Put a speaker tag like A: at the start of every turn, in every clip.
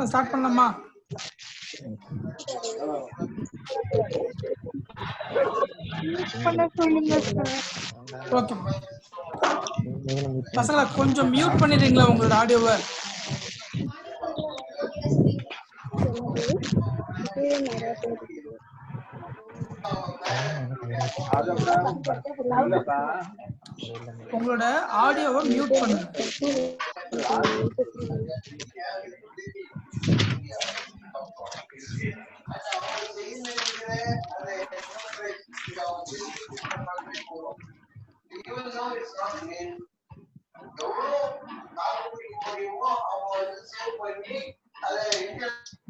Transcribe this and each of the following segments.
A: Start பண்ணலாமா? Okay பசங்களா கொஞ்சம் மியூட் பண்ணிடுறீங்களா உங்களோட ஆடியோவை? உங்களோட ஆடியோவை மியூட் பண்ணுங்க.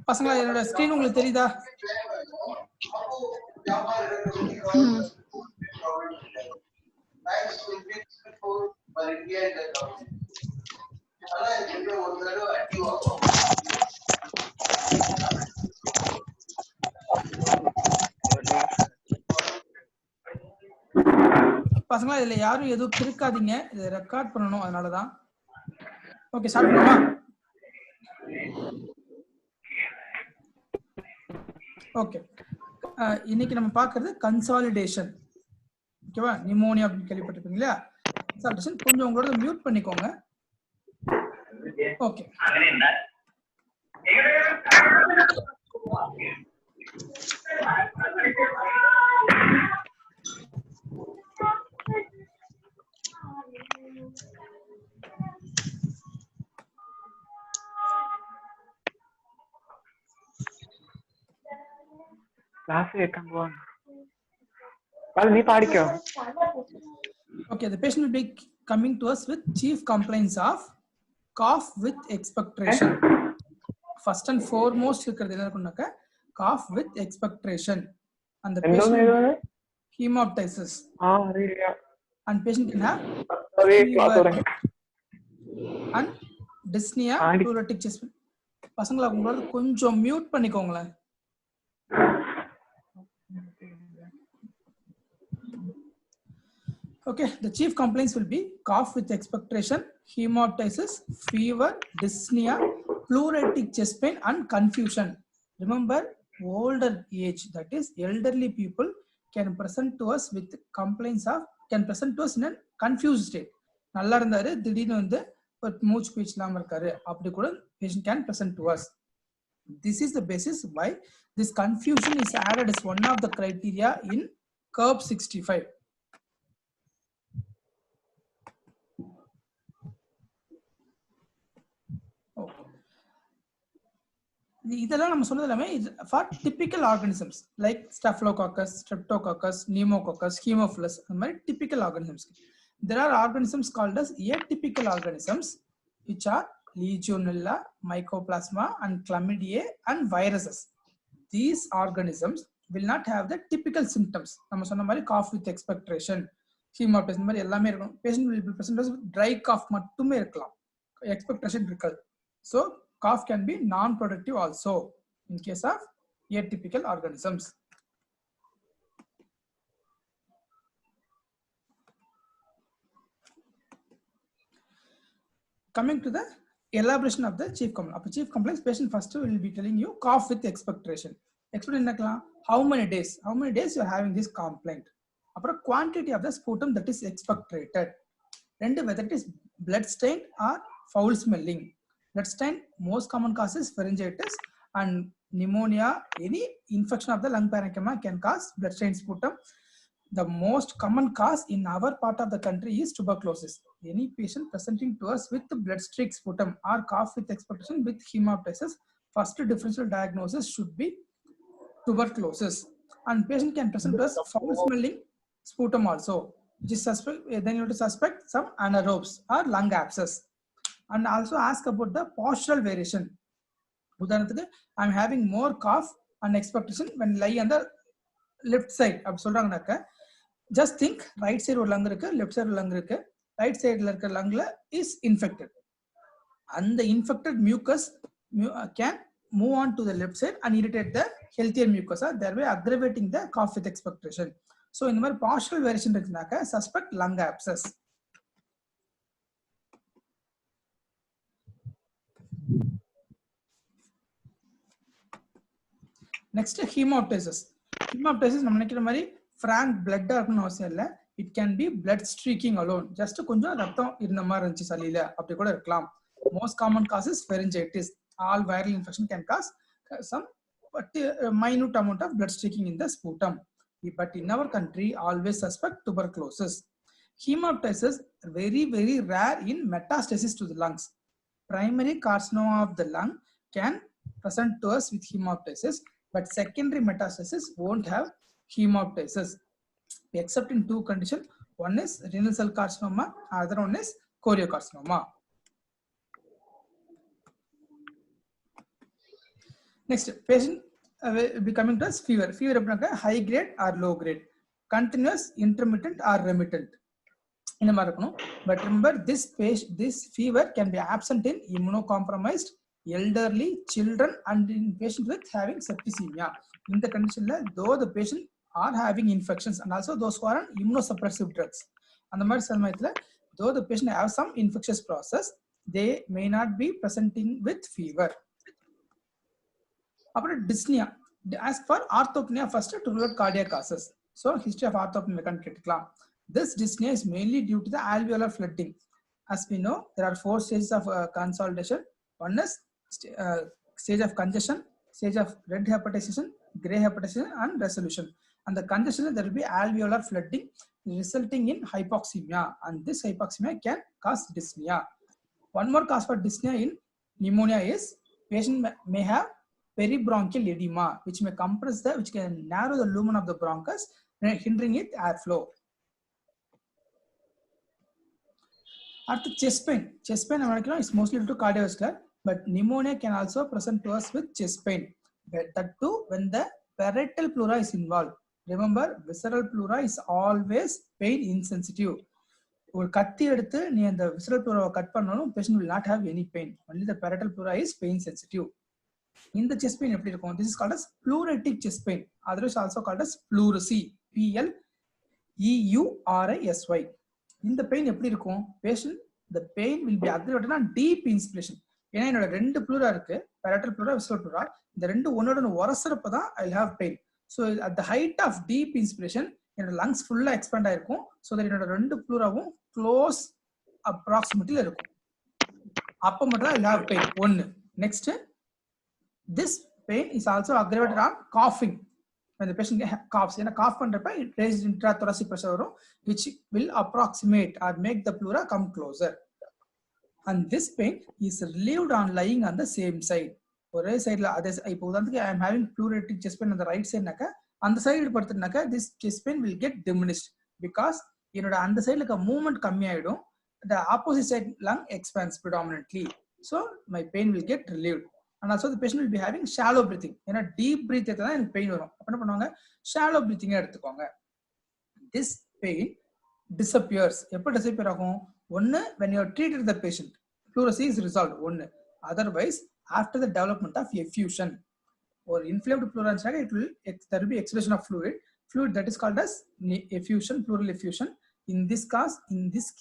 A: பசங்களா என்னோட ஸ்கிரீன் உங்களுக்கு தெரியுதா? பசங்களா இதுல யாரும் எதுவும் பிரிக்காதீங்க, இதை ரெக்கார்ட் பண்ணணும், அதனாலதான். ஓகே ஸ்டார்ட் பண்ணுமா? ஓகே இன்னைக்கு நம்ம பார்க்கறது கன்சாலிடேஷன். ஓகேவா? நிமோனியா அப்படின்னு கேள்விப்பட்டிருக்கீங்க இல்லையா? கன்சாலிடேஷன் கொஞ்சம் உங்களோட மியூட் பண்ணிக்கோங்க. Okay Okay, the patient will be coming to us with chief complaints of cough with expectoration. First and foremost இருக்கிறது என்ன இருக்குன்னாக்க cough with expectoration. And the patient hemoptysis. And patient can have fever and dyspnea, pleuritic chest. பசங்களா உங்களோட கொஞ்சம் mute பண்ணிக்கோங்களேன். Okay, the chief complaints will be cough with expectoration, hemoptysis, fever, dyspnea, pleuritic chest pain, and confusion. Remember, older age, that is elderly people, can present to us with complaints of, can present to us in a confused state. நல்லா இருந்தாரு திடீர்னு வந்து ஒரு மூச்சு பேச்சு இல்லாம இருக்காரு, அப்படி கூட patient can present to us. This is the basis why this confusion is added as one of the criteria in CURB 65. இதெல்லாம் நம்ம சொன்னது எல்லாமே for typical organisms like Staphylococcus, Streptococcus, Pneumococcus, Haemophilus, அந்த மாதிரி typical organisms. There are organisms called as atypical organisms which are Legionella, Mycoplasma, and Chlamydia and viruses. These organisms will not have the typical symptoms. நம்ம சொன்ன மாதிரி cough with expectoration, hemoptysis மாதிரி எல்லாமே இருக்கும். Patient will be present with dry cough மட்டுமே இருக்கலாம், expectoration இருக்காது. So cough can be non-productive also in case of atypical organisms. Coming to the elaboration of the chief complaint. Chief complaints, patient first will be telling you cough with expectoration. Explain how many days you are having this complaint. Apra quantity of the sputum that is expectorated. And whether it is blood stained or foul smelling. Blood stain, most common causes pharyngitis and pneumonia. Any infection of the lung parenchyma can cause blood stained sputum. The most common cause in our part of the country is tuberculosis. Any patient presenting to us with blood streak sputum or cough with expectoration with hemoptysis, first differential diagnosis should be tuberculosis. And patient can present to us foul smelling sputum also, which is suspect. Then you have to suspect some anaerobes or lung abscess. And also ask about the postural variation. உதாரணத்துக்கு I'm having more cough and expectoration when lie on the left side. அப்படி சொல்றாங்கனாக்க just think right side ஒரு lung இருக்கு left side ஒரு lung இருக்கு right sideல இருக்க lungல is infected and the infected mucus can move on to the left side and irritate the healthier mucosa thereby aggravating the cough with expectoration so இந்த மாதிரி partial variation இருக்குனாக்க suspect lung abscess next hemoptysis நம்ம நினைக்கிற மாதிரி frank blood இருக்கணும் அவசியம் இல்ல it can be blood streaking alone just கொஞ்சம் ரத்தம் இருந்த மாதிரி இருந்துச்சு சளியில அப்படி கூட இருக்கலாம் most common causes pharyngitis all viral infection can cause some minute amount of blood streaking in the sputum but in our country always suspect tuberculosis hemoptysis very very rare in metastasis to the lungs primary carcinoma of the lung can present to us with hemoptysis but secondary metastasis won't have hemoptysis except in two conditions one is renal cell carcinoma other one is choriocarcinoma next patient will be coming to us fever அப்படினா high grade or low grade continuous intermittent or remittent இந்த மாதிரி இருக்கணும் but remember this fever can be absent in immunocompromised elderly children and in patients with having septicemia in the condition though the patient are having infections and also those who are on immunosuppressive drugs and the மாதிரி சமயத்துல though the patient have some infectious process they may not be presenting with fever அப்புறம் dyspnea as for orthopnea first to rule out cardiac causes so history of orthopnea can கேட்கலாம் this dyspnea is mainly due to the alveolar flooding as we know there are four stages of consolidation one is stage of congestion stage of red hepatization gray hepatization and resolution and the congestion there will be alveolar flooding resulting in hypoxemia and this hypoxemia can cause dyspnea one more cause for dyspnea in pneumonia is patient may have peribronchial edema which may compress which can narrow the lumen of the bronchus hindering its airflow after chest pain is mostly due to cardiovascular but pneumonia can also present to us with chest pain that too when the parietal pleura is involved remember visceral pleura is always pain insensitive ஒரு கத்தி எடுத்து நீ அந்த visceral pleura cut பண்ணாலும் patient will not have any pain only the parietal pleura is pain sensitive in the chest pain எப்படி இருக்கும் this is called as pleuritic chest pain otherwise also called as pleurisy PLEURISY இந்த pain எப்படி இருக்கும் patient the pain will be aggravated on deep inspiration ஏன்னா என்னோட ரெண்டு pleura இருக்கு parietal pleura visceral pleura இந்த ரெண்டு ஒன்னோட உரசறப்ப தான் I will have pain so at the height of deep inspiration என்னோட lungs full expand ஆயிருக்கும் so that என்னோட ரெண்டு ப்ளூராவும் close approximately இருக்கும் அப்ப மட்டும் I will have pain ஒன்னு next this pain is also aggravated on coughing when the patient coughs ஏன்னா cough பண்றப்ப it raises intrathoracic pressure வரும் which will approximate or make the pleura come closer and this pain is relieved on lying on the same side ஒரே சைடுல அதே இப்போ உதாரணத்துக்கு I am having pleuritic chest pain on the right side நாக்க அந்த side படுத்துனாக்க this chest pain will get diminished because என்னோட அந்த சைடுல இருக்க மூவ்மெண்ட் கம்மி ஆயிடும் the opposite side lung expands predominantly so my pain will get relieved and also the patient will be having shallow breathing ஏன்னா deep breath எடுத்தா எனக்கு pain வரும் அப்ப என்ன பண்ணுவாங்க shallow breathing எடுத்துக்கோங்க this pain disappears எப்ப disappear ஆகும் ஒன்னு when you have treated the patient pleurisy is resolved ஒன்னு otherwise after the development of effusion or inflamed pleura it will there will be exhalation of fluid that is called as effusion pleural effusion in this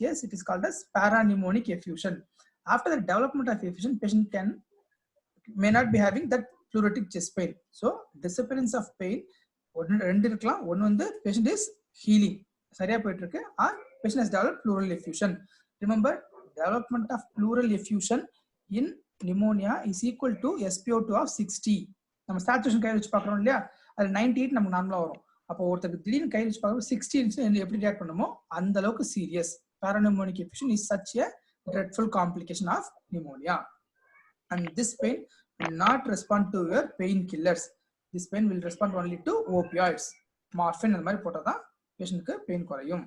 A: case it is called as parapneumonic effusion after the development of effusion patient may not be having that pleuritic chest pain so disappearance of pain ரெண்டு இருக்கலாம் ஒன்னு வந்து patient is healing சரியா போயிட்டு இருக்கு or patient has developed pleural effusion remember development of pleural effusion in pneumonia is equal to SpO2 of 60 நம்ம saturation கை வச்சு பார்க்கறோம் இல்லையா அது 98 நமக்கு நார்மலா வரும் அப்போ ஒருத்தருக்கு திடீர்னு கை வச்சு பார்க்கும்போது 60 இருந்துச்சு எப்படி ரியாக்ட் பண்ணுமோ அந்த அளவுக்கு serious parapneumonic effusion is such a dreadful complication of pneumonia and this pain will not respond to your painkillers this pain will respond only to opioids morphine அந்த மாதிரி போட்டா தான் பேஷண்ட்க்கு பெயின் குறையும்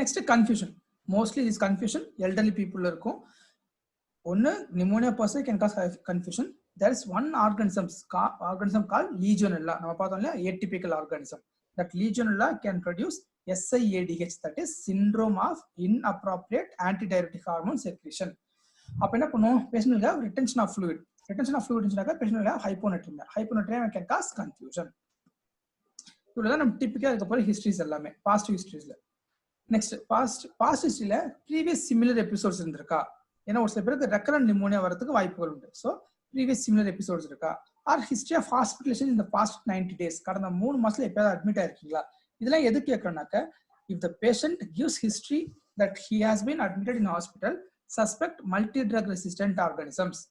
A: next confusion mostly this confusion elderly people இருக்கும் ஒன்னு pneumonia per se can cause confusion there is one organism called Legionella. நம்ம பார்த்தோம் இல்லையா atypical organism. That Legionella can produce SIADH, that is syndrome of inappropriate antidiuretic hormone secretion. அப்ப என்ன பண்ணும், patient have retention of fluid இருந்துச்சுனாக்கா patient have hyponatremia can cause confusion. இவ்வளவுதான் நம்ம டிப்பிக்கா இருக்க போற ஹிஸ்டரிஸ் எல்லாமே பாஸ்ட் ஹிஸ்டரிஸ்ல. நெக்ஸ்ட் பாஸ்ட் ஹிஸ்டரியில ப்ரீவியஸ் சிமிலர் எபிசோட்ஸ் இருந்திருக்கா, ஏன்னா ஒரு சில பேருக்கு ரெக்கரண்ட் நிமோனியா வரதுக்கு வாய்ப்புகள் உண்டு. ஸோ ப்ரீவியஸ் சிமிலர் எபிசோட்ஸ் இருக்கா, ஆர் ஹிஸ்டரி ஆஃப் ஹாஸ்பிட்டலேஷன் இந்த பாஸ்ட் 90 days, கடந்த 3 மாசத்துல எப்பயாவது அட்மிட் ஆயிருக்கீங்களா, இதெல்லாம் எது கேட்கறோம்னாக்க if the patient gives history that he has been admitted in hospital, suspect multi drug resistant organisms.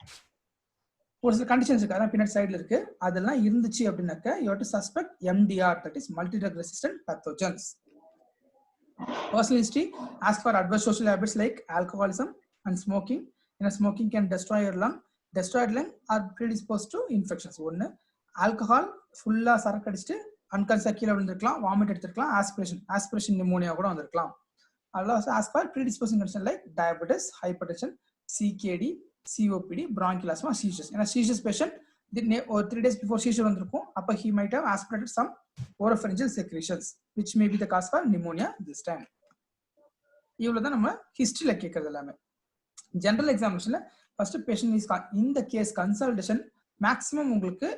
A: ஒரு சில கண்டிஷன்ஸ் இருக்கு, அதான் பின்னாடி சைடுல இருக்கு, அதெல்லாம் இருந்துச்சு அப்படின்னாக்க you have to suspect MDR, that is multi drug resistant pathogens. Personal history, ask for adverse social habits like alcoholism and smoking. Smoking can destroy your lung. Destroyed lung are predisposed to infections. ஒன்னு alcohol ஃபுல்லா சரக்கு அடிச்சுட்டு அன்கான்சியஸா கீழே விழுந்திருக்கலாம், vomit எடுத்திருக்கலாம், aspiration pneumonia கூட வந்திருக்கலாம். Also ask for predisposing condition like diabetes, hypertension, CKD, COPD, bronchial asthma, seizures. ஏன்னா seizures patient or 3 days before seizure வந்திருக்கும், அப்ப he might have aspirated some oropharyngeal secretions which may be the cause for pneumonia this time. இவ்வளவுதான் நம்ம ஹிஸ்டரியில கேட்கறது எல்லாமே. General எக்ஸாமினேஷன்ல first patient is இந்த case consultation maximum உங்களுக்கு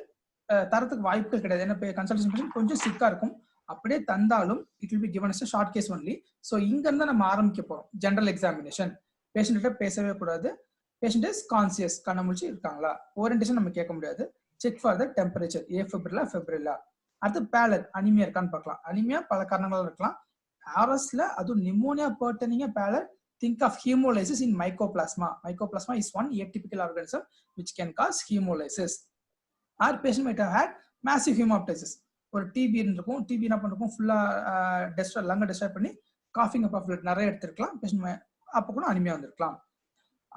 A: தரத்துக்கு வாய்ப்புகள் கிடையாது. ஏன்னா கன்சல்டேஷன் பேஷண்ட் கொஞ்சம் சிக்கா இருக்கும், அப்படியே தந்தாலும் it will be given as a short case only. So இங்க இருந்து நம்ம ஆரம்பிக்க போறோம் ஜெனரல் எக்ஸாமினேஷன். பேஷண்ட் கிட்ட பேசவே கூடாது, பேஷண்ட் இஸ் கான்சியஸ், கண்ண முடிச்சு இருக்காங்களா, ஓரியன்டேஷன் நம்ம கேட்க முடியாது. செக் ஃபார் த டெம்பரேச்சர், ஃபெப்ரிலா. அடுத்து பேலர், அனிமியா இருக்கான்னு பார்க்கலாம். அனிமியா பல காரணங்களால இருக்கலாம். ஆர்எஸ்ல அதுவும் pneumonia burdening baler, think of hemolysis in mycoplasma. Mycoplasma is one atypical organism which can cause hemolysis. Our patient might have had massive hemoptysis. ஒரு DP இருந்திருக்கும், டிபி என்ன பண்ணிருக்கும், ஃபுல்லா டெஸ்ட்ராய் லங்கை டெஸ்ட்ராய் பண்ணி காஃபிங் அப் ஆஃப் நிறைய எடுத்திருக்கலாம், பேஷண்ட் அப்போ கூட அனிமியா வந்திருக்கலாம்.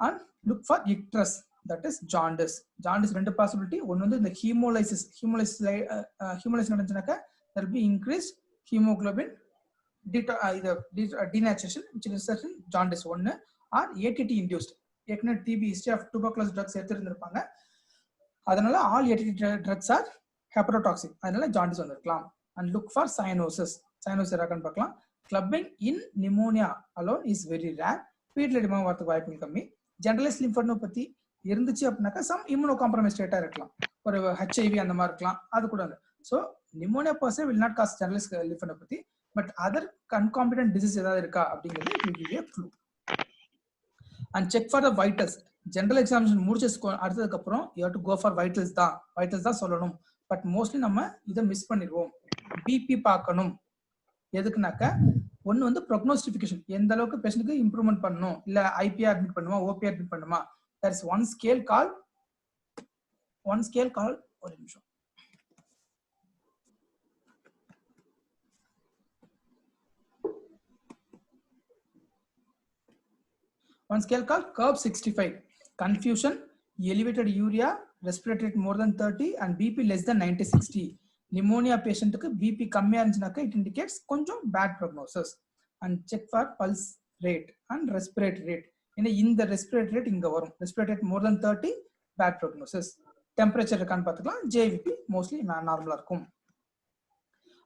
A: And look for icterus, that is jaundice. Jaundice ரெண்டு பாசிபிலிட்டி, ஒன்று வந்து இந்த ஹீமோலைசிஸ் நடந்துச்சுனாக்கா there will be increased hemoglobin denaturation which results in jaundice ஒன்னு, or ATT induced. ஏற்கனவே TB history of tuberculosis drugs எடுத்திருந்திருப்பாங்க, அதனால all ATT drugs are hepatotoxic, அதனால ஜாண்டிஸ் வந்திருக்கலாம். அண்ட் லுக் ஃபார் சைனோசிஸ் இருக்கான்னு பார்க்கலாம். Clubbing in pneumonia alone is very rare, பீட்ல டிமோ வரதுக்கு வாய்ப்புகள் கம்மி. ஜெனரலைஸ் லிம்ஃபோடெனோபதி இருந்துச்சு அப்படின்னாக்கா சம் இம்யூனோ காம்ப்ரமைஸ் ஸ்டேட்டா இருக்கலாம், ஒரு HIV அந்த மாதிரி இருக்கலாம், அது கூட. So pneumonia per se will not cause generalized lymphadenopathy, but other concomitant disease ஏதாவது இருக்கா அப்படிங்கிறது it will give you a clue. And check for the vitals. General examination முடிச்சதுக்கு அடுத்ததுக்கு அப்புறம் you have to go for vitals தான் சொல்லணும். But mostly நம்ம இதை மிஸ் பண்ணிடுவோம். பிபி பார்க்கணும், எதுக்குனாக்க ஒன்னு வந்து ப்ரோக்னோஸ்டிஃபிகேஷன், எந்த அளவுக்கு பேஷண்ட்க்கு இம்ப்ரூவ்மெண்ட் பண்ணணும், இல்ல ஐபிஆர் அட்மிட் பண்ணுமா, ஓபிஆர் அட்மிட் பண்ணுமா. there is one scale called ஒரு நிமிஷம், one scale called curve 65. Confusion, elevated urea, respiratory rate more than 30 and BP less than 90/60. Pneumonia patient க்கு BP கம்மியா இருந்துச்சுனாக்கா it indicates கொஞ்சம் bad prognosis. And check for pulse rate and respiratory rate. இந்த respiratory rate இங்க வரும், respiratory rate more than 30 bad prognosis. Temperature இருக்கான்னு பார்த்துக்கலாம், JVP mostly நார்மலா இருக்கும்.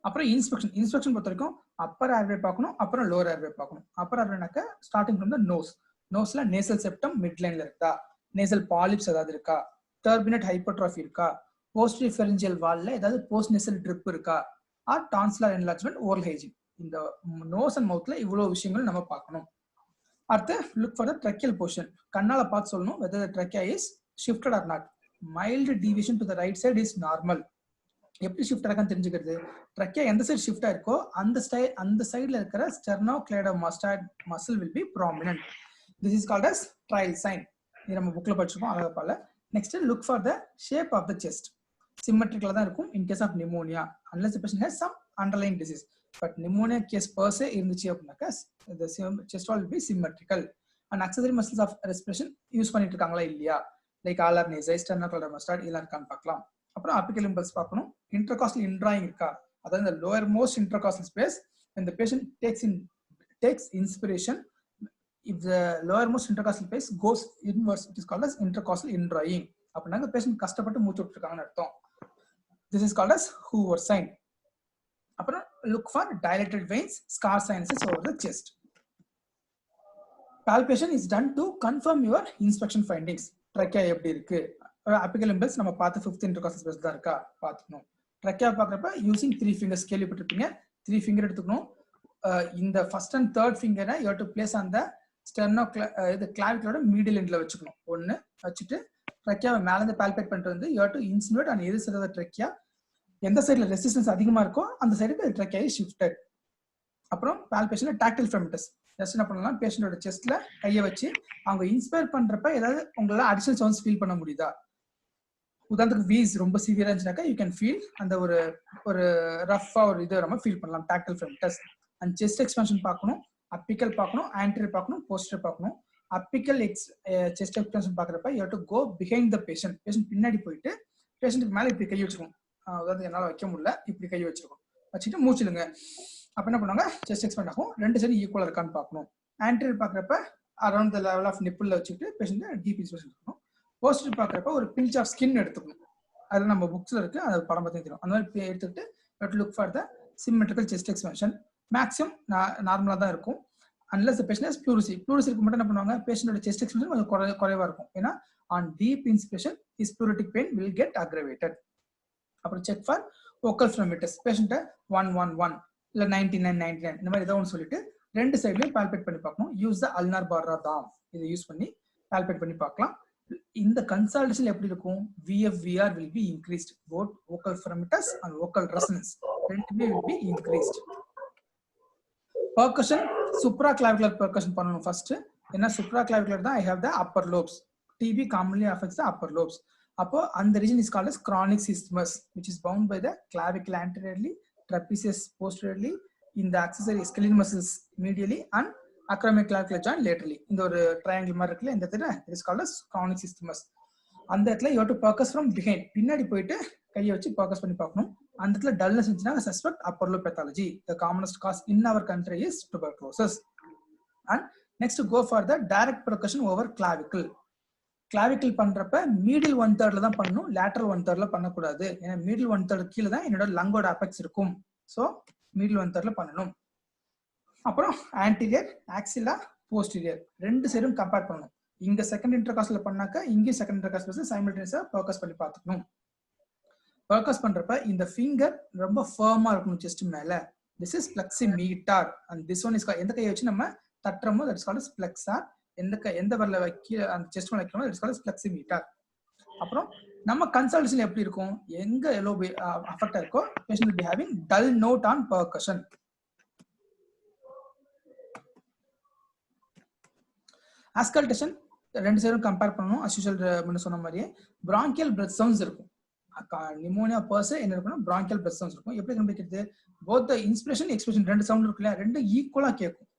A: அப்புறம் இன்ஸ்பெக்ஷன் பொறுத்த வரைக்கும் அப்பர் ஏர்வே பார்க்கணும், அப்புறம் லோவர் ஏர்வே பார்க்கணும். அப்பர் ஏர்வேனாக்க ஸ்டார்டிங் ஃப்ரம் த நோஸ்ல நேசல் செப்டம் மிட் லைன்ல இருக்கா, நேசல் பாலிப்ஸ் ஏதாவது இருக்கா, டர்பினட் ஹைப்பர்ட்ராஃபி இருக்கா, போஸ்டீரியர் ஃபெரிஞ்சியல் வால்ல ஏதாவது போஸ்ட் நேசல் ட்ரிப் இருக்கா, or tonsillar enlargement, oral hygiene. இந்த நோஸ் அண்ட் மவுத்ல இவ்வளவு விஷயங்கள் நம்ம பார்க்கணும். அடுத்து look for the tracheal portion, கண்ணால பார்த்து சொல்லணும் whether the trachea is shifted or not. Mild deviation to the right side is normal. எப்படி ஷிஃப்ட் ஆகான்னு தெரிஞ்சுக்கிறது, ட்ரக்கியா எந்த சைடு ஷிஃப்ட் ஆயிருக்கோ அந்த சைடுல இருக்கிற ஸ்டெர்னோக்ளைடோமாஸ்டாய்ட் muscle will be prominent. This is called as trial sign. இது நம்ம புக்ல படிச்சிருக்கோம், அழகா பால. Next look for the shape of the chest, சிமெட்ரிக்கலா தான் இருக்கும் in case of pneumonia unless the patient has some underlying disease. But pneumonia case per se இருந்துச்சு அப்படின்னாக்கா the chest wall will be symmetrical. And accessory muscles of respiration use பண்ணிட்டு இருக்காங்களா இல்லையா, like ஆலர் நேசை, ஸ்டெர்னோக்ளைடோமாஸ்டாய்ட் இதெல்லாம் இருக்கான்னு பார்க்கலாம். அப்புறம் அபிக்கல் இம்பல்ஸ் பார்க்கணும். இன்டர்காஸ்டல் இன்ட்ராயிங் இருக்கா, அதாவது இந்த lower most intercostal space when the patient takes inspiration, if the lower most intercostal space goes inwards, it is called as intercostal indrawing. அப்படின்னாக்க பேஷண்ட் கஷ்டப்பட்டு மூச்சு விட்டுருக்காங்கன்னு அர்த்தம். This is called as Hoover sign. அப்புறம் look for dilated veins, scar sinuses over the chest. palpation is done to confirm your inspection findings. Trachea எப்படி இருக்கு, apical impulse நம்ம பார்த்து 5th intercostal space தான் இருக்கா பார்த்துக்கணும். ட்ரக்கியா பார்க்குறப்ப யூசிங் 3 fingers கேள்விப்பட்டிருப்பீங்க. 3 ஃபிங்கர் எடுத்துக்கணும். இந்த ஃபர்ஸ்ட் அண்ட் தேர்ட் ஃபிங்கரை யூ ஹேவ் டு பிளேஸ் அந்த ஸ்டெர்னோ இது கிளாவிக்கலோட மீடியல் எண்ட்ல வச்சுக்கணும். ஒன்று வச்சுட்டு ட்ரக்கியாவை மேலேருந்து பால்பேட் பண்ணிட்டு வந்து யூ ஹேவ் டு இன்சினுவேட் அண்ட் எது சைடு ட்ரக்கியா எந்த சைடில் ரெசிஸ்டன்ஸ் அதிகமாக இருக்கோ அந்த சைடுக்கு ட்ரக்கியா ஷிஃப்டட். அப்புறம் பால்பேஷன்ல டாக்டில் ஃபெர்மெண்டஸ் ஜஸ்ட் என்ன பண்ணலாம், பேஷண்டோட செஸ்ட்ல கையை வச்சு அவங்க இன்ஸ்பயர் பண்றப்ப ஏதாவது உங்களால அடிஷனல் சவுண்ட்ஸ் ஃபீல் பண்ண முடியுதா? உதாரணத்துக்கு வீஸ் ரொம்ப சிவியரா இருந்துச்சுனாக்கா யூ கேன் ஃபீல் அந்த ஒரு ரஃபா ஒரு இது நம்ம ஃபீல் பண்ணலாம். டாக்டில் ஃபெர்மெண்டஸ். அண்ட் செஸ்ட் எக்ஸ்பென்ஷன் பார்க்கணும், அப்பிக்கல் பார்க்கணும், ஆன்டீரியர் பார்க்கணும், போஸ்டர் பார்க்கணும். அப்பிக்கல் செஸ்ட் எக்ஸ்பென்ஷன் பார்க்குறப்ப you have to go behind the patient. Patient பின்னாடி போயிட்டு பேஷண்ட்டுக்கு மேலே இப்படி கை வச்சுக்கணும். அதாவது என்னால் வைக்க முடியல, இப்படி கை வச்சிருக்கோம். வச்சுட்டு மூச்சிடுங்க. அப்போ என்ன பண்ணுவாங்க, செஸ்ட் எக்ஸ்பேண்ட் ஆகும். ரெண்டு சைடு ஈக்குவலாக இருக்கான்னு பார்க்கணும். ஆன்டீரியர் பார்க்குறப்ப அரௌண்ட் த லெவல் ஆஃப் நிப்பிளில் வச்சுட்டு பேஷண்ட் டீப் இன்ஸ்பெக்ஷன் இருக்கணும். போஸ்டர் பார்க்குறப்ப ஒரு பிஞ்ச் ஆஃப் ஸ்கின் எடுத்துக்கணும். அது நம்ம புக்ஸில் இருக்கு, அது படம் பார்த்து தெரியும். அந்த மாதிரி எடுத்துக்கிட்டு look for the symmetrical chest expansion. Maximum நார்மலாக தான் இருக்கும். Unless the patient pleurisy. ப்ளூரிசிக்கு மட்டும் என்ன பண்ணுவாங்க, பேஷண்டோட செஸ்ட் எக்ஸ்பென்ஷன் கொஞ்சம் குறைவாக இருக்கும். ஏன்னா on deep inspiration his pleuritic pain will get aggravated. அப்புறம் செக் ஃபார் வோக்கல் ஃப்ளோமீட்டர்ஸ். பேஷண்ட்டை 111 இல்லை 99 இந்த மாதிரி ஏதோ ஒன்று சொல்லிட்டு ரெண்டு சைட்லையும் பால்பேட் பண்ணி பார்க்கணும். யூஸ் த அல்னார் பார்ரா தாம், இதை யூஸ் பண்ணி பால்பேட் பண்ணி பார்க்கலாம். இந்த கன்சல்டேஷன் எப்படி இருக்கும், VFVR will be increased. both vocal parameters and vocal resonance ரெண்டுமே will be increased. percussion, supraclavicular percussion பண்ணணும் ஃபர்ஸ்ட். ஏன்னா supraclavicular தான் I have the upper lobes. TB commonly affects the upper lobes. அப்போ அந்த region is called as chronic isthmus, which is bound by the clavicle anteriorly, trapezius posteriorly, in the accessory skeletal muscles medially and acromioclavicular joint laterally. இந்த ஒரு triangle மாதிரி இருக்குல்ல, இந்த இடத்துல it is called as chronic isthmus. அந்த இடத்துல you have to percuss from behind. பின்னாடி போயிட்டு கையை வச்சு percuss பண்ணி பார்க்கணும். அந்த இடத்துல dullness இருந்துச்சுன்னா suspect upper lobe pathology. The commonest cause in our country is tuberculosis. And next go for the direct percussion over clavicle. Clavicle பண்றப்ப மீடில் 1/3 தான் பண்ணணும், லேட்டரல் 1/3 பண்ணக்கூடாது. ஏன்னா மீடில் 1/3 கீழே தான் என்னோட லங்கோட அபெக்ஸ் இருக்கும். ஸோ மீடில் 1/3 பண்ணணும். அப்புறம் ஆன்டீரியர், ஆக்சிலா, போஸ்டீரியர் ரெண்டு சைடும் கம்பேர் பண்ணணும். இங்க செகண்ட் இன்டர்காஸ்டல்ல பண்ணாக்க இங்கே செகண்ட் இன்டர்காஸ்டல் சைமல்டேனியஸா ஃபோக்கஸ் பண்ணி பார்த்துக்கணும். ஃபோக்கஸ் பண்றப்ப இந்த ஃபிங்கர் ரொம்ப ஃபர்மா இருக்கணும் செஸ்ட் மேல. This is pleximeter and this one is எந்த கையை வச்சு நம்ம தட்டுறோமோ தட் இஸ் கால்ட் ஃப்ளெக்ஸார். எந்த வரல வைக்க அந்த செஸ்ட் மேல வைக்கணும், இட்ஸ் கால்ட் ஃப்ளெக்ஸிமீட்டர். அப்புறம் நம்ம கன்சல்டேஷன் எப்படி இருக்கும், எங்க லோப் அஃபெக்ட் இருக்கோ patient will be having dull note on percussion. Auscultation ரெண்டு சைடும் கம்பேர் பண்ணணும். as usual முன்ன சொன்ன மாதிரியே bronchial breath sounds இருக்கும். நிமோனியா பர்ஸ் என்ன இருக்குன்னா bronchial breath sounds இருக்கும். எப்படி கண்டுபிடிக்கிறது, both the inspiration expiration ரெண்டு சவுண்ட் இருக்குல்ல, ரெண்டு ஈக்குவலா கேட்கும்.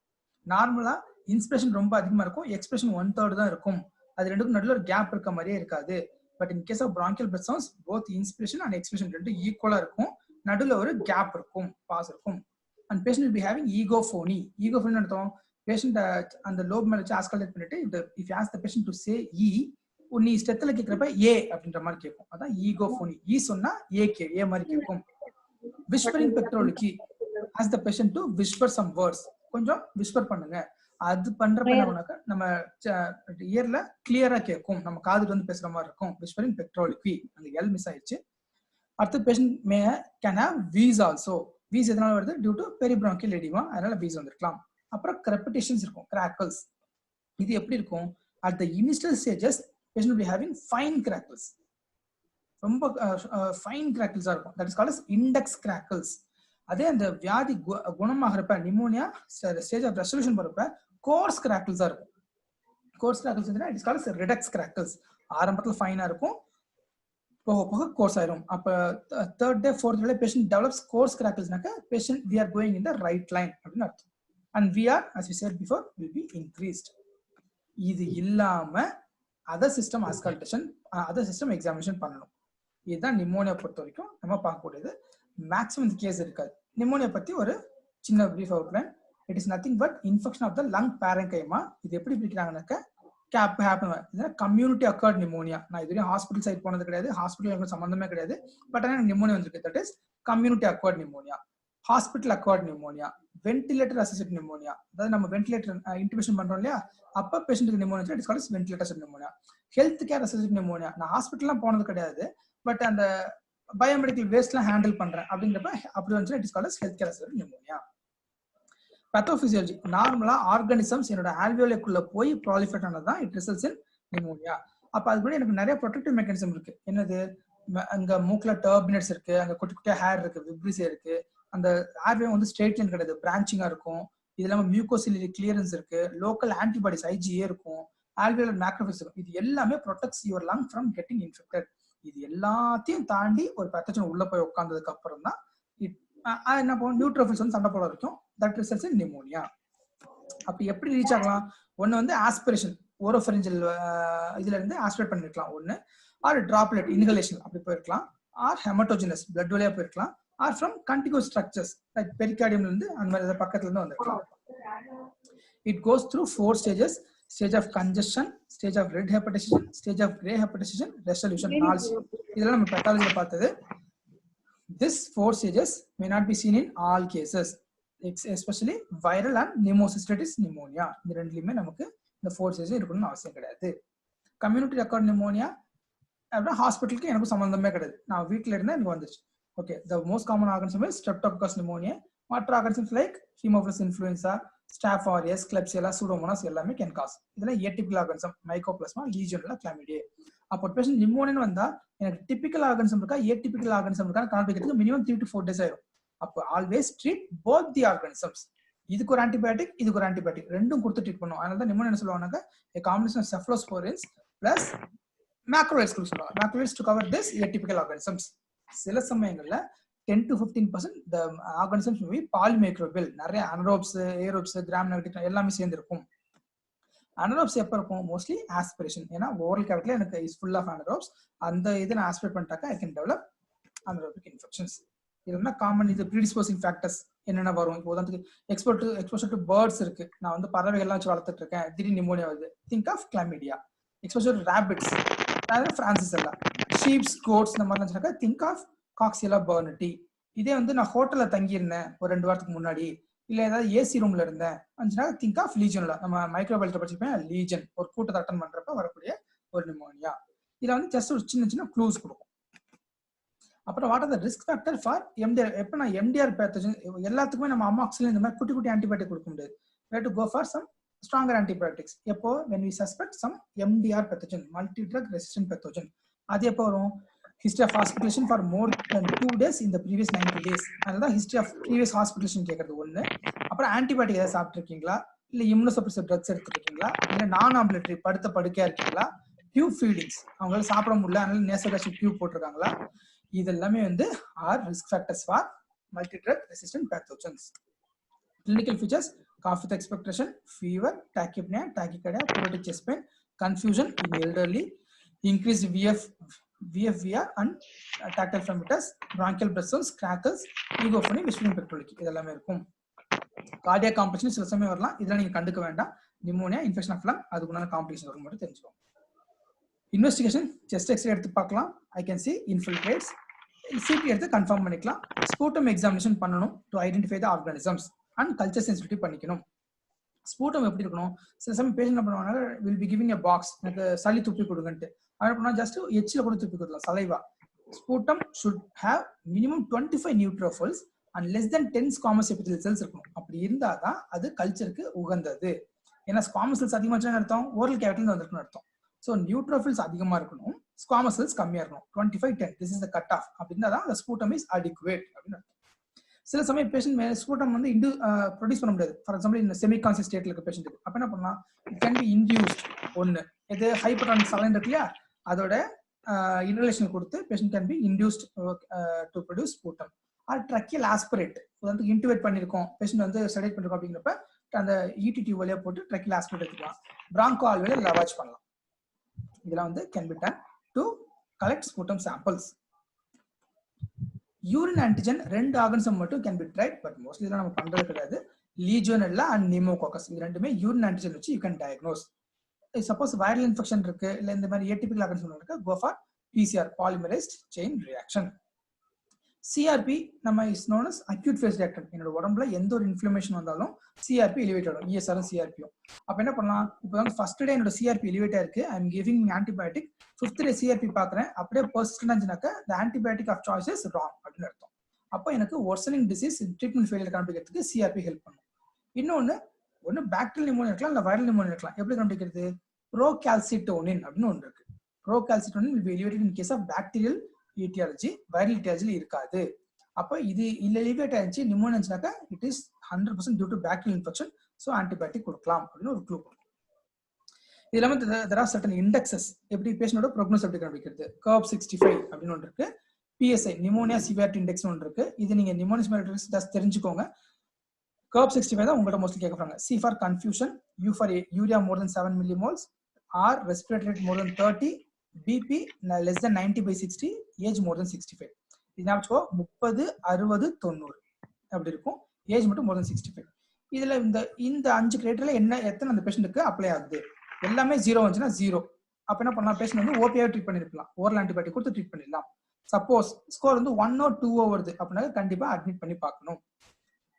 A: நார்மலா இன்ஸ்பிரேஷன் ரொம்ப அதிகமா இருக்கும், எக்ஸ்பிரஷன் 1/3 தான் இருக்கும். அது ரெண்டுக்கும் நடுவில் ஒரு கேப் இருக்க மாதிரியே இருக்காது. But in case of bronchial breath sounds both inspiration and expression ரெண்டு ஈக்குவலா இருக்கும், நடுவில் ஒரு கேப் இருக்கும், பாஸ் இருக்கும். And patient will be having egophony. Egophony அர்த்தம் பேஷண்ட் அந்த லோப் மேல வச்சு ஆஸ்கல்டேட் பண்ணிட்டு if you ask the patient to say E, நீ ஸ்டெத்துல கேட்கிறப்ப ஏ அப்படின்ற மாதிரி கேட்கும். அதான் ஈகோஃபோனி. ஈ சொன்னா ஏ மாதிரி கேட்கும். Whispering pectoriloquy, ask the patient to whisper some words. கொஞ்சம் விஸ்பர் பண்ணுங்க. அது பண்றப்ப என்ன நம்ம இயர்ல கிளியரா கேட்கும், நம்ம காதுல வந்து பேசுற மாதிரி இருக்கும். விஸ்பரிங் பெக்ட்ரோலிக்வி, அந்த எல் மிஸ் ஆயிடுச்சு. அடுத்த patient may can have wheeze also. Wheeze எதனால வருது, டியூ டு பெரிப்ராங்கியல் எடிமா, அதனால வீஸ் வந்திருக்கலாம். அப்புறம் கிரெபிடேஷன்ஸ் இருக்கும், கிராக்கல்ஸ். இது எப்படி இருக்கும், at the initial stages patient will be having fine crackles. ரொம்ப ஃபைன் கிராக்கிள்ஸா இருக்கும், that is called as index crackles. அதே அந்த வியாதி குணமாகிறப்ப நிமோனியா ஸ்டேஜ் ஆஃப் ரெசல்யூஷன் போறப்ப கோர்ஸ் கிராக்கிள்ஸா இருக்கும். கோர்ஸ் கிராக்கிள்ஸ் வந்து it is called as redux crackles. ஆரம்பத்துல ஃபைனா இருக்கும், போக போக கோர்ஸ் ஆயிரும். அப்ப third day fourth day patient develops coarse கிராக்கிள்ஸ்னாக்க patient we are going in the right line அப்படின்னு அர்த்தம். and VR as we said before will be increased. இது இல்லாம other system auscultation, other system examination பண்ணணும். இதுதான் pneumonia பொறுத்த வரைக்கும் நம்ம பார்க்கக்கூடியது. மேக்ஸிமம் இந்த கேஸ் இருக்காது. நிமோனியா பத்தி ஒரு சின்ன brief outline. It is nothing but infection of the lung parenchyma. இது எப்படி பிரிக்கிறாங்கன்னாக்க CAP happen community acquired pneumonia. நான் இதுவரையும் ஹாஸ்பிட்டல் சைட் போனது கிடையாது, ஹாஸ்பிட்டல் எனக்கு சம்பந்தமே கிடையாது. பட் ஆனால் நிமோனியா வந்திருக்கு. That is community acquired pneumonia. Hospital acquired pneumonia, ventilator assisted pneumonia. அதாவது நம்ம வென்டிலேட்டர் இன்டிபேஷன் பண்றோம் இல்லையா, அப்ப பேஷண்ட்டுக்கு pneumonia it's called ventilator assisted pneumonia. Health care assisted pneumonia, நான் ஹாஸ்பிட்டல்லாம் போனது கிடையாது, பட் அந்த பயோமெடிக்கல் வேஸ்ட்லாம் ஹேண்டில் பண்றேன் அப்படிங்கிறப்ப அப்படி வந்து it is called health care assisted pneumonia. Pathophysiology, நார்மலா ஆர்கானிசம்ஸ் என்னோட ஆல்வியோலைக்குள்ள போய் ப்ராலிஃபரேட் ஆனதுதான் இட் ரிசல்ட்ஸ் இன் நிமோனியா. அப்ப அது கூட எனக்கு நிறைய ப்ரொடெக்டிவ் மெக்கானிசம் இருக்கு. என்னது, அங்க மூக்குல டர்பினட்ஸ் இருக்கு, அங்க குட்டி குட்டியா ஹேர் இருக்கு, விப்ரிஸ் இருக்கு, அந்த ஏர்வே வந்து ஸ்ட்ரெயிட் லைன் கிடையாது, பிரான்ச்சிங்கா இருக்கும். இது இல்லாம மியூகோசிலியரி கிளியரன்ஸ் இருக்கு, லோக்கல் ஆன்டிபாடிஸ் IgA இருக்கும், ஆல்வியோலர் மேக்ரோஃபேஜ் இருக்கும். இது எல்லாமே protects your lung from getting infected. இது எல்லாத்தையும் தாண்டி ஒரு பேத்தஜன் உள்ள போய் உட்கார்ந்ததுக்கு அப்புறம் தான் என்ன பண்ணும், நியூட்ரோஃபில்ஸ் வந்து சண்டை போட வரைக்கும் தட் ரிசல்ட்ஸ் இன் நிமோனியா. அப்படி எப்படி ரீச் ஆகலாம்? ஒன்னு வந்து ஆஸ்பிரேஷன், ஓரோஃபரிஞ்சல் இதுல இருந்து ஆஸ்பிரேட் பண்ணிருக்கலாம் ஒன்னு, ஆர் டிராப்லெட் இன்ஹலேஷன் அப்படி போயிருக்கலாம், ஆர் ஹெமட்டோஜினஸ் பிளட் வழியா போயிருக்கலாம், or from continuous structures like பெரிகார்டியம்ல இருந்து அந்த மாதிரி பக்கத்துல இருந்து வந்திருக்கலாம். It goes through 4 stages: stage of congestion, stage of red hepatisation, stage of grey hepatisation, resolution. 4 இதெல்லாம் நம்ம பெத்தாலஜில பார்த்தது. This 4 stages may not be seen in all cases, especially viral and pneumocystis pneumonia. இந்த ரெண்டுலயுமே நமக்கு இந்த 4 stages இருக்கணும்னு அவசியம் கிடையாது. Community acquired pneumonia அப்படின்னா ஹாஸ்பிட்டலுக்கு எனக்கு சம்பந்தமே கிடையாது, நான் வீட்டில இருந்தா எனக்கு வந்துச்சு. Okay, the most common organism is streptococcus pneumonia. மற்ற organisms like Haemophilus influenza, Staph aureus, Klebsiella, Pseudomonas எல்லாமே can cause. இதெல்லாம் atypical organism, Mycoplasma, Legionella, Chlamydia. அப்போ பேஷண்ட் நிமோனியா வந்தா எனக்கு டிபிக்கல் ஆர்கனிசம் இருக்கா ஏடிபிக்கல் ஆர்கனிசம் இருக்கா கண்டுபிடிக்கிறதுக்கு மினிமம் 3 to 4 days ஆயிடும். அப்போ always treat both the organisms. இதுக்கு ஒரு ஆன்டிபயோட்டிக், இதுக்கு ஒரு ஆன்டிபயோட்டிக், ரெண்டும் கொடுத்து ட்ரீட் பண்ணுவோம். அதனால தான் நிமோனியா என்ன சொல்லுவாங்க, a combination of cephalosporins plus macrolides கொடுக்க சொல்லுவாங்க. Macrolides to cover this atypical organisms. சில சமயங்கள்ல 10 to 15% the organisms will be polymicrobial. நிறைய anaerobes, aerobes, gram negative எல்லாமே சேர்ந்து இருக்கும். anaerobes எப்ப இருக்கும்? Mostly aspiration. ஏன்னா ஓரல் கேவிட்டில எனக்கு இஸ் ஃபுல் ஆஃப் anaerobes. அந்த இதை நான் ஆஸ்பிரேட் பண்ணிட்டாக்க I can develop anaerobic infections. இதுனா காமன் இது ப்ரீடிஸ்போசிங் ஃபேக்டர்ஸ் என்னென்ன வரும். இப்போ உதாரணத்துக்கு எக்ஸ்போஷர் டு பேர்ட்ஸ் இருக்கு, நான் வந்து பறவைகள்லாம் வச்சு வளர்த்துட்டு இருக்கேன், திடீர்னு நிமோனியா வருது, think of chlamydia. Exposure to rabbits, francisella, sheeps, goats இந்த மாதிரிலாம் சொன்னாக்கா திங்க் ஆஃப் காக்சியலா பர்னட்டி. இதே வந்து நான் ஹோட்டல்ல தங்கியிருந்தேன் ஒரு 2 வாரத்துக்கு முன்னாடி, இல்ல ஏதாவது ஏசி ரூம்ல இருந்தேன் அப்படின்னா திங்க் ஆஃப் லீஜன்ல. நம்ம மைக்ரோபயோலஜி படிச்சிருப்பேன், லீஜன் ஒரு கூட்டத்தை அட்டன் பண்றப்ப வரக்கூடிய ஒரு நிமோனியா. இதுல வந்து ஜஸ்ட் ஒரு சின்ன சின்ன க்ளூஸ் கொடுக்கும். அப்புறம் what are the risk factor for MDR? எப்ப நான் MDR பேத்தஜன் எல்லாத்துக்குமே நம்ம அமாக்சிலின் இந்த மாதிரி குட்டி குட்டி ஆன்டிபயோட்டிக் கொடுக்க முடியாது. we have to go for some stronger antibiotics. எப்போ when we suspect some MDR pathogen, multi drug resistant pathogen. அது எப்போ வரும்? history of hospitalization for more than 2 days in the previous 90 days. அதனால history of previous hospitalization கேக்குறது ஒண்ணு. அப்புறம் antibiotic ஏதாவது சாப்பிட்டுருக்கீங்களா, இல்ல இம்யூனோசப்ரெசிவ் ட்ரக்ஸ் எடுத்துருக்கீங்களா, இல்ல நான் ஆம்புலேட்டரி படுத்த படுக்கையா இருக்கீங்களா, டியூப் ஃபீடிங்ஸ் அவங்களால சாப்பிட முடியல அதனால நேசோகாஸ்ட்ரிக் டியூப் போட்டிருக்காங்களா, இதெல்லாமே வந்து are risk factors for multi drug resistant pathogens. Clinical features: cough with expectoration, fever, tachypnea, tachycardia, pleuritic chest pain, confusion in elderly, increased VFVR and tactile femoris, bronchial blood cells, crackles, eugophony, whistling pectoralic இதெல்லாமே இருக்கும். Cardiac complication சில சமயம் வரலாம், இதெல்லாம் நீங்க கண்டுக்க வேண்டாம். Pneumonia, infection of lung, அதுக்குண்டான காம்ப்ளிகேஷன் வரும் மட்டும் தெரிஞ்சுக்கோங்க. இன்வெஸ்டிகேஷன்: செஸ்ட் எக்ஸ்ரே எடுத்து பார்க்கலாம், ஐ கேன் சி இன்ஃபில்ட்ரேட்ஸ், சிடி எடுத்து கன்ஃபார்ம் பண்ணிக்கலாம், ஸ்பூட்டம் எக்ஸாமினேஷன் பண்ணணும் to identify the organisms and culture sensitivity பண்ணிக்கணும். ஸ்பூட்டம் எப்படி இருக்கணும்? சில சமயம் பேஷண்ட் என்ன பண்ணுவாங்க, will be giving a box, எனக்கு சளி துப்பி கொடுங்கன்ட்டு. அது பண்ணா ஜஸ்ட் எச்சில கூட துப்பி கொடுக்கலாம், saliva. Sputum should have minimum 25 neutrophils and less than 10 squamous epithelial cells இருக்கணும். அப்படி இருந்தாதான் அது கல்ச்சருக்கு உகந்தது. ஏன்னா ஸ்குவாமஸ் செல்ஸ் அதிகமா இருந்துச்சுன்னு அர்த்தம் ஓரல் கேவிட்டில வந்திருக்குன்னு அர்த்தம். ஸோ நியூட்ரோஃபில்ஸ் அதிகமா இருக்கணும், ஸ்குவாமஸ் செல்ஸ் கம்மியா இருக்கணும். 25-10 this is the cut off. அப்படின்னா தான் the sputum is adequate அப்படின்னு அர்த்தம். சில சமயம் பேஷண்ட் ஸ்பூட்டம் வந்து ப்ரொடியூஸ் பண்ண முடியாது. ஃபார் எக்ஸாம்பிள் இந்த செமி கான்சியஸ் ஸ்டேட்ல இருக்க பேஷண்ட்டுக்கு அப்ப என்ன பண்ணலாம், இட் கேன் பி இன்டியூஸ்ட். ஒன்னு இது ஹைப்பர்டானிக் சலைன் இருக்கு இல்லையா, அதோட இன்ஹலேஷன் கொடுத்து patient can be induced to produce sputum. Or tracheal aspirate, உதாரணத்துக்கு இன்டியூவேட் பண்ணிருக்கோம், பேஷண்ட் வந்து செடேட் பண்ணிருக்கோம் அப்படிங்கிறப்ப அந்த ET டியூப் வழியா போட்டு ட்ரக்கியல் ஆஸ்பிரேட் எடுத்துக்கலாம். பிராங்கோ ஆல்வேல லவாஜ் பண்ணலாம். இதெல்லாம் வந்து can be done to collect sputum samples. Urine antigen 2 organism மட்டும் can be tried, but mostly இதெல்லாம் நம்ம பண்றது கிடையாது. லீஜியோனெல்லா அண்ட் நிமோகாக்கஸ் இது ரெண்டுமே யூரின் ஆன்டிஜன் வச்சு you can diagnose. Suppose viral infection இருக்கு இல்ல இந்த மாதிரி ஏடிபிக்கல் ஆர்கனிசம் இருக்கு, go for PCR polymerase chain reaction. CRP நம்ம is known as acute phase reactant. என்னோட உடம்புல எந்த ஒரு இன்ஃப்ளமேஷன் வந்தாலும் சிஆர்பி எலிவேட் ஆகும், இஎஸ்ஆரும் சிஆர்பியும். அப்போ என்ன பண்ணலாம், இப்போ வந்து ஃபர்ஸ்ட் டே என்னோட சிஆர்பி எலிவேட் ஆயிருக்கு, I am giving antibiotic. Fifth day CRP பார்க்குறேன் அப்படியே பர்சிஸ்டன்ட் ஆச்சுனாக்கா the antibiotic of choice is wrong அப்படின்னு அர்த்தம். அப்போ எனக்கு ஒர்சனிங் டிசீஸ் ட்ரீட்மெண்ட் ஃபெயிலியர் கண்டுபிடிக்கிறதுக்கு சிஆர்பி ஹெல்ப் பண்ணும். இன்னொன்று பாக்டீரியல் நிமோனியா இருக்கலாம் இல்லை வைரல் நிமோனியா இருக்கலாம். எப்படி கண்டுபிடிக்கிறது, ப்ரோகால்சிட்டோனின் அப்படின்னு ஒன்று இருக்கு. ப்ரோகால்சிட்டோனின் will be elevated in case of bacterial etiology, viral etiology இருக்காது. அப்போ இது இல்ல எலிவேட் ஆயிடுச்சு நிமோனியா இருந்துச்சுனாக்கா it is 100% due to bacterial infection, so antibiotic கொடுக்கலாம் அப்படின்னு ஒரு க்ளூ கொடுக்கும். இது இல்லாமல் there are certain indexes, எப்படி பேஷண்டோட ப்ரோக்னோஸ் எப்படி கண்டுபிடிக்கிறது. கர்வ் 65 அப்படின்னு ஒன்று இருக்கு. PSI நிமோனியா சிவியாரிட்டி இண்டெக்ஸ் ஒன்று இருக்கு. இது நீங்க நிமோனியா சிவியாரிட்டி ஜஸ்ட் தெரிஞ்சுக்கோங்க. கர்வ் 65 தான் உங்கள்கிட்ட மோஸ்ட்லி கேட்கறாங்க. C for confusion, U for urea more than 7 millimoles, R respiratory rate more than 30, BP less than 90/60, age more than 65. இது ஞாபகம் 30, 60, 90 அப்படி இருக்கும். ஏஜ் மட்டும் more than 65. இதுல இந்த 5 கிரைட்டீரியால என்ன எத்தனை அந்த பேஷண்ட்டுக்கு அப்ளை ஆகுது, எல்லாமே 0 வந்துச்சுன்னா 0. அப்ப என்ன பண்ணலாம், பேஷண்ட் வந்து ஓபியா ட்ரீட் பண்ணிருக்கலாம், ஓரல் ஆன்டிபயோட்டிக் கொடுத்து ட்ரீட் பண்ணிடலாம். சப்போஸ் ஸ்கோர் வந்து 1 or 2 வருது அப்படின்னா கண்டிப்பா அட்மிட் பண்ணி பார்க்கணும்.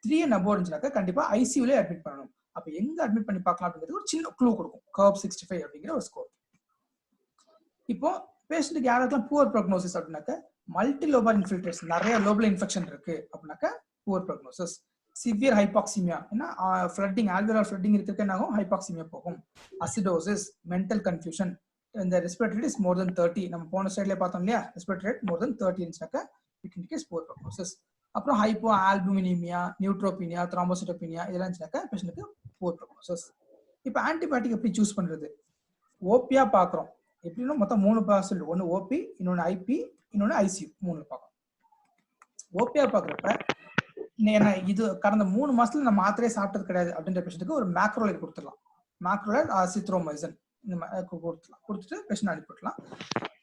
A: 3 and above இருந்துச்சுனாக்கா கண்டிப்பா ஐசியூல அட்மிட் பண்ணணும். அப்ப எங்க அட்மிட் பண்ணி பார்க்கலாம் அப்படிங்கிறது ஒரு சின்ன க்ளூ கொடுக்கும் கர்வ் 65 அப்படிங்கிற ஒரு ஸ்கோர். இப்போ பேஷண்ட்டுக்கு யாருக்கெல்லாம் புவர் ப்ரோக்னோசிஸ் அப்படின்னாக்க மல்டி லோபார் இன்ஃபில்ட்ரேஷன், நிறைய லோபல் இன்ஃபெக்ஷன் இருக்கு அப்படின்னாக்க புவர் ப்ரோக்னோசிஸ். சிவியர் ஹைபாக்சிமியா, ஏன்னா ஃப்ளட்டிங் ஆல்வியலார் ஃப்ளட்டிங் இருக்கிறதுக்கு என்ன ஆகும், ஹைபாக்சிமியா போகும். அசிடோசிஸ், மென்டல் கன்ஃபியூஷன், இந்த respiratory rate is more than 30. நம்ம போன ஸ்லைட்ல பார்த்தோம் இல்லையா, ரெஸ்பிரேட்டரி ரேட் மோர் தென் 30 இருந்துச்சுனாக்கா இட் இண்டிகேட்ஸ் புவர் ப்ரோக்னோசிஸ். அப்புறம் ஹைப்போ ஆல்புமினிமியா, நியூட்ரோபீனியா, த்ராம்போசிட்டோபீனியா இதெல்லாம் இருந்துச்சுனாக்கா பேஷண்ட்டுக்கு புவர் ப்ரோக்னோசிஸ். இப்போ ஆன்டிபயோட்டிக் எப்படி சூஸ் பண்றது, ஓபியா பார்க்குறோம். எப்படின்னா மொத்தம் 3 பார்சல், ஒன்று ஓபி, இன்னொன்று ஐபி, இன்னொன்று ஐசியூ, 3 பார்க்கணும். ஓபியா பார்க்குறப்ப என்ன இது கடந்த 3 மாசத்துல நம்ம மாத்திரையே சாப்பிட்டது கிடையாது அப்படின்ற பேஷண்ட்டுக்கு ஒரு மேக்ரோலைட் கொடுத்துடலாம். மேக்ரோலைட் அசித்ரோமைசின் இந்த மாதிரி கொடுத்துட்டு பேஷண்ட் அனுப்பிவிடலாம்.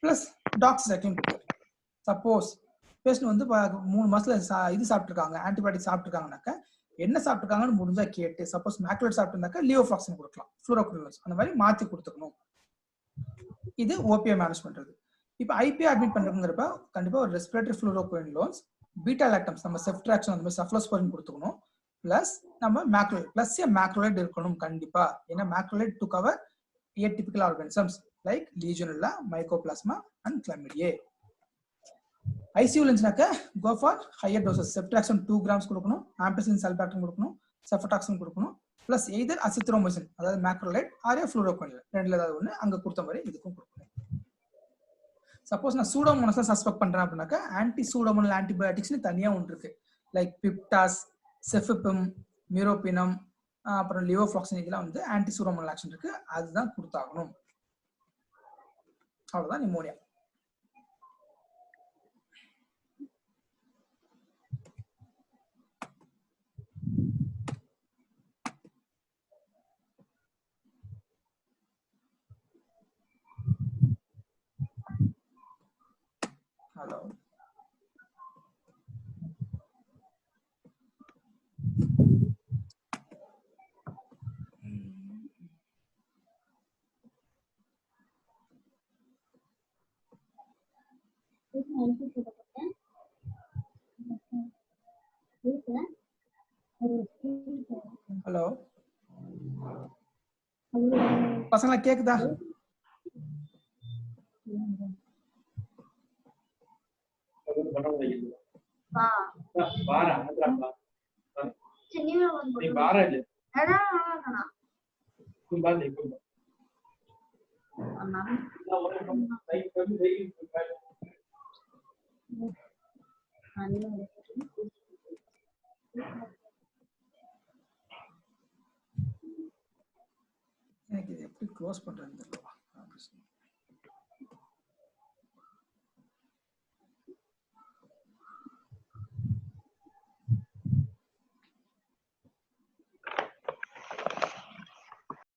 A: பிளஸ் டாக்ஸிசைக்ளின் கொடுத்துடலாம். சப்போஸ் பேஷண்ட் வந்து 3 மாசத்துல இது சாப்பிட்டுருக்காங்க, ஆன்டிபயோட்டிக் சாப்பிட்டுருக்காங்கனாக்கா என்ன சாப்பிட்டுருக்காங்கன்னு முடிஞ்சா கேட்டு, சப்போஸ் மேக்ரோலைட் சாப்பிட்டுருந்தாக்கா லியோஃப்ளாக்சின் கொடுக்கலாம், ஃப்ளூரோகுயினோஸ் அந்த மாதிரி மாற்றி கொடுத்துக்கணும். இது ஓபியா மேனேஜ் பண்றது. இப்போ ஐபிஐ அட்மிட் பண்றதுங்கிறப்ப கண்டிப்பா ஒரு ரெஸ்பிரேட்டரி ஃப்ளூரோகுயினோஸ், பீட்டா லாக்டம்ஸ், நம்ம செஃப்ட்ராக்சன் அந்த மாதிரி சஃப்ளோஸ்போரின் கொடுத்துக்கணும். பிளஸ் நம்ம மேக்ரோலைட் பிளஸ் மேக்ரோலைட் இருக்கணும் கண்டிப்பா. ஏன்னா macrolide to cover atypical organisms like legionella, mycoplasma and chlamydiae. ஐசியூல இருந்துச்சுனாக்க go for higher doses. Ceftriaxone 2 grams கொடுக்கணும், ஆம்பிசிலின் சல்பாக்டம் கொடுக்கணும், செஃபடாக்சன் கொடுக்கணும். பிளஸ் எய்தர் அசித்ரோமைசின் அதாவது மேக்ரோலைட் ஆர் ஃப்ளூரோகுயினின் ரெண்டுல ஏதாவது ஒன்று அங்க கொடுத்த மாதிரி இதுக்கும் கொடுக்கணும். சப்போஸ் நான் சூடோமோனாஸ் சஸ்பெக்ட் பண்றேன் அப்படின்னாக்கா ஆன்டி சூடோமோனல் ஆன்டிபயோட்டிக்ஸ்னு தனியா ஒன்று இருக்கு. லைக் பிப்டாஸ், செஃபிபிம், மிரோபினம், அப்புறம் லியோஃப்ளாக்சின், இதெல்லாம் வந்து ஆன்டி சூடோமோனல் ஆக்ஷன் இருக்கு, அதுதான் கொடுத்தாகணும். அவ்வளவுதான் நிமோனியா. ஹலோ, ஹலோ பசங்களா கேக்குதா? எனக்கு இது எப்படி க்ளோஸ் பண்றது?